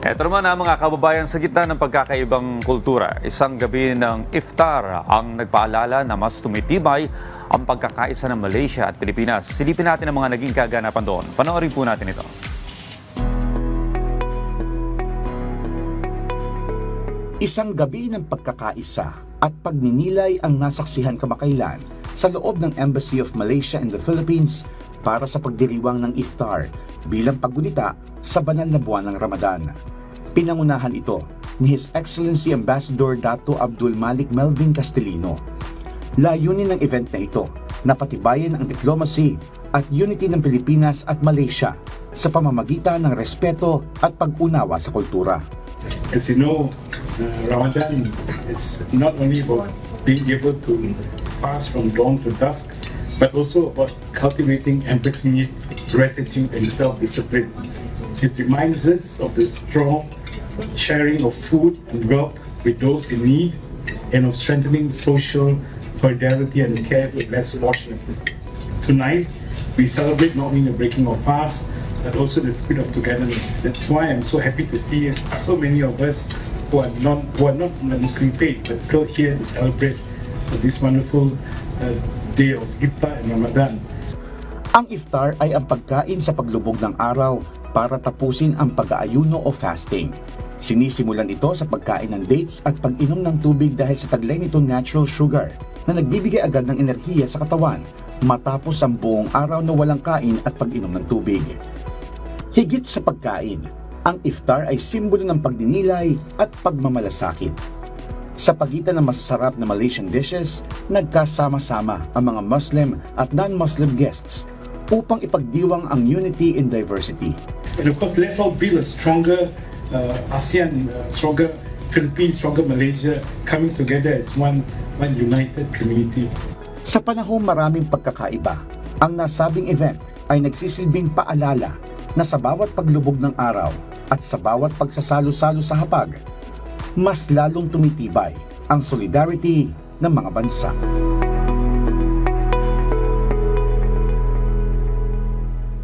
Ito naman ang mga kababayan sa gitna ng pagkakaibang kultura. Isang gabi ng iftar ang nagpaalala na mas tumitibay ang pagkakaisa ng Malaysia at Pilipinas. Silipin natin ang mga naging kaganapan doon. Panoorin po natin ito. Isang gabi ng pagkakaisa at pagninilay ang nasaksihan kamakailan sa loob ng Embassy of Malaysia in the Philippines para sa pagdiriwang ng iftar bilang paggunita sa banal na buwan ng Ramadan. Pinangunahan ito ni His Excellency Ambassador Dato Abdul Malik Melvin Castellino. Layunin ng event na ito na patibayin ang diplomacy at unity ng Pilipinas at Malaysia sa pamamagitan ng respeto at pag-unawa sa kultura. As you know, Ramadan is not only about being able to fast from dawn to dusk, but also about cultivating empathy, gratitude, and self-discipline. It reminds us of the strong sharing of food and wealth with those in need, and of strengthening social solidarity and care for less fortunate. Tonight, we celebrate not only the breaking of fast, but also the spirit of togetherness. That's why I'm so happy to see so many of us who are not from the Muslim faith, but still here to celebrate this wonderful day of Iftar and Ramadan. Ang iftar ay ang pagkain sa paglubog ng araw para tapusin ang pag-aayuno o fasting. Sinisimulan ito sa pagkain ng dates at pag-inom ng tubig dahil sa taglay nitong natural sugar na nagbibigay agad ng enerhiya sa katawan matapos ang buong araw na walang kain at pag-inom ng tubig. Higit sa pagkain, ang iftar ay simbolo ng pagdinilay at pagmamalasakit. Sa pagitan ng masasarap na Malaysian dishes, nagkasama-sama ang mga Muslim at non-Muslim guests upang ipagdiwang ang unity in diversity. And of course, let's all build a stronger ASEAN, stronger Philippines, stronger Malaysia, coming together as one united community. Sa panahong maraming pagkakaiba, ang nasabing event ay nagsisilbing paalala na sa bawat paglubog ng araw at sa bawat pagsasalo-salo sa hapag, mas lalong tumitibay ang solidarity ng mga bansa.